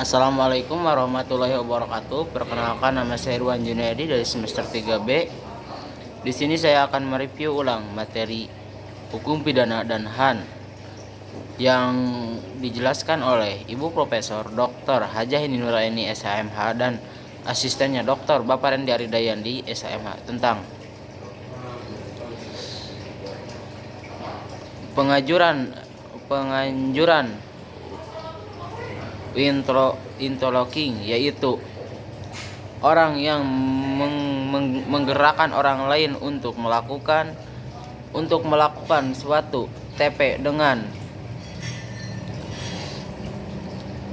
Assalamualaikum warahmatullahi wabarakatuh. Perkenalkan, nama saya Irwan Junaidi dari semester 3B. Di sini saya akan mereview ulang materi hukum pidana dan HAN yang dijelaskan oleh Ibu Profesor Dr. Hajah Hindi Nuraini SHMH dan asistennya Dr. Bapak Rendi Aridayandi SHMH tentang penganjuran interlocking, yaitu orang yang menggerakkan orang lain untuk melakukan suatu TP dengan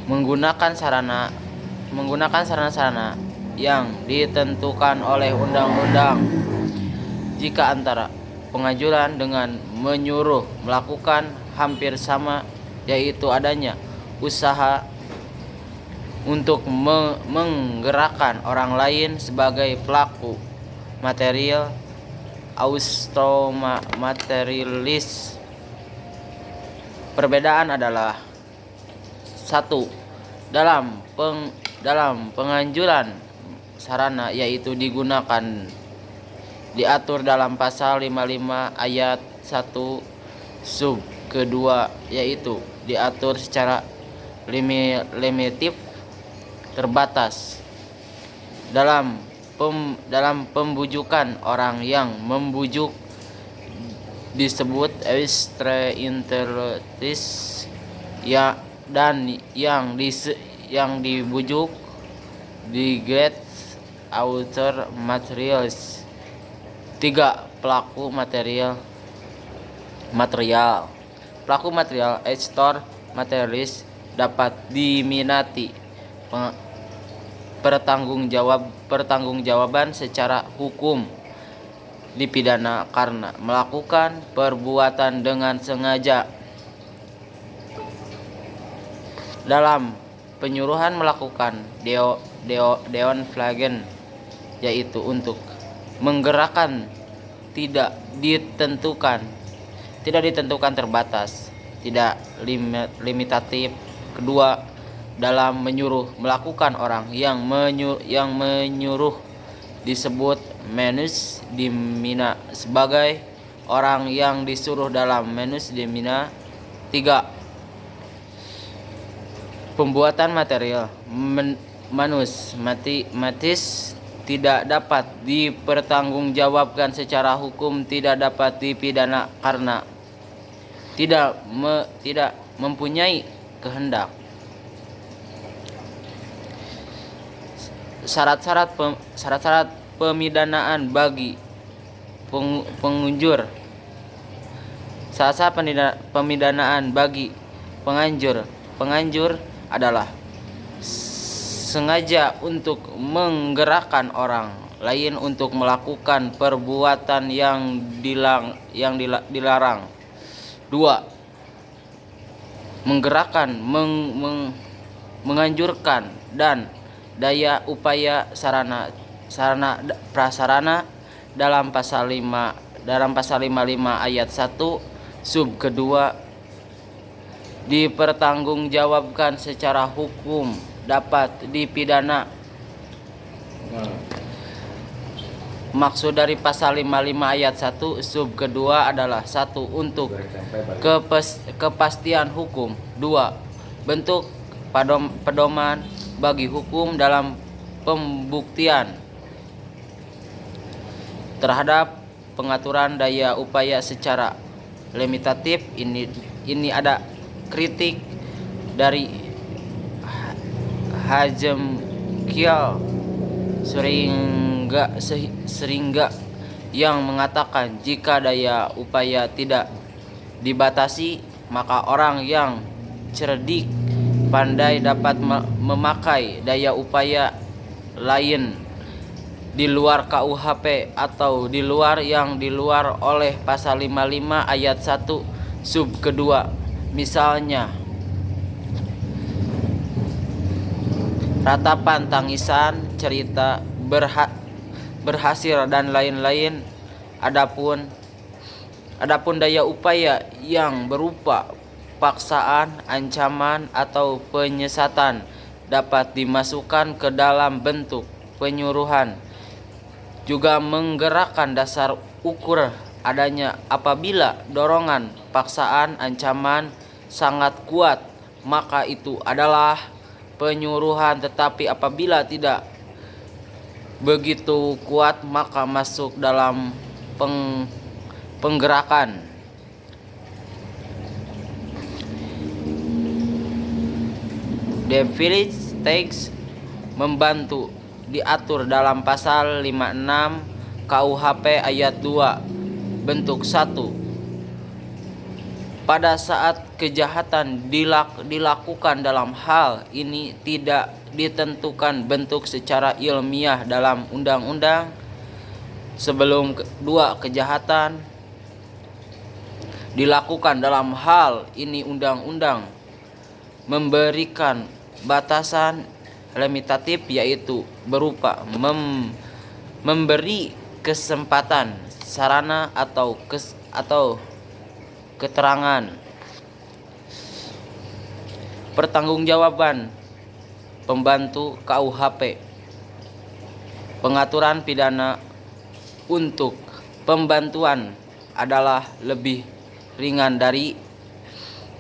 menggunakan sarana yang ditentukan oleh undang-undang. Jika antara pengajuran dengan menyuruh melakukan hampir sama, yaitu adanya usaha untuk menggerakkan orang lain sebagai pelaku material materialis. Perbedaan adalah: 1. Dalam penganjuran sarana, yaitu diatur dalam pasal 55 ayat 1 sub kedua, yaitu diatur secara limitif terbatas dalam pembujukan. Orang yang membujuk disebut instrumentis, ya, dan yang dibujuk get author materials. 3. Pelaku material author materialis dapat diminati pertanggungjawaban secara hukum dipidana karena melakukan perbuatan dengan sengaja dalam penyuruhan melakukan deon flagen, yaitu untuk menggerakkan tidak ditentukan terbatas, tidak limitatif. Kedua, dalam menyuruh melakukan. Orang yang menyuruh disebut menus dimina sebagai orang yang disuruh dalam menus dimina. 3. Pembuatan material matis tidak dapat dipertanggungjawabkan secara hukum, tidak dapat dipidana karena tidak mempunyai kehendak. Syarat-syarat pemidanaan bagi pengunjur. Syarat pemidanaan bagi penganjur adalah sengaja untuk menggerakkan orang lain untuk melakukan perbuatan yang dilarang. 2. Menggerakkan, menganjurkan dan daya upaya sarana prasarana dalam pasal 55 ayat 1 sub kedua dipertanggungjawabkan secara hukum, dapat dipidana. Maksud dari pasal 55 ayat 1 sub kedua adalah: 1. Untuk kepastian hukum. 2. Bentuk pedoman bagi hukum dalam pembuktian terhadap pengaturan daya upaya secara limitatif. Ini ada kritik dari Hajem Kial Seringga yang mengatakan jika daya upaya tidak dibatasi, maka orang yang cerdik pandai dapat memakai daya upaya lain di luar KUHP atau di luar oleh pasal 55 ayat 1 sub kedua. Misalnya, ratapan, tangisan, cerita berhasil dan lain-lain. Adapun daya upaya yang berupa paksaan, ancaman, atau penyesatan dapat dimasukkan ke dalam bentuk penyuruhan, juga menggerakkan dasar ukur adanya apabila dorongan, paksaan, ancaman sangat kuat, maka itu adalah penyuruhan. Tetapi apabila tidak begitu kuat, maka masuk dalam penggerakan. The village takes membantu diatur dalam pasal 56 KUHP ayat 2 bentuk 1. Pada saat kejahatan dilakukan dalam hal ini tidak ditentukan bentuk secara ilmiah dalam undang-undang. Sebelum 2 kejahatan dilakukan dalam hal ini, undang-undang memberikan batasan limitatif, yaitu berupa memberi kesempatan, sarana atau keterangan. Pertanggungjawaban pembantu KUHP. Pengaturan pidana untuk pembantuan adalah lebih ringan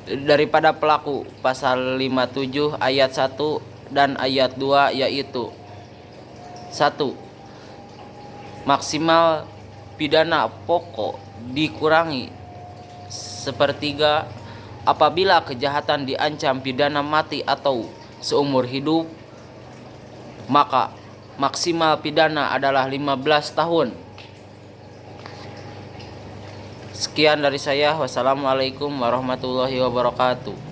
daripada pelaku. Pasal 57 ayat 1 dan ayat 2, yaitu 1. Maksimal pidana pokok dikurangi sepertiga apabila kejahatan diancam pidana mati atau seumur hidup, maka maksimal pidana adalah 15 tahun. Sekian dari saya. Wassalamualaikum warahmatullahi wabarakatuh.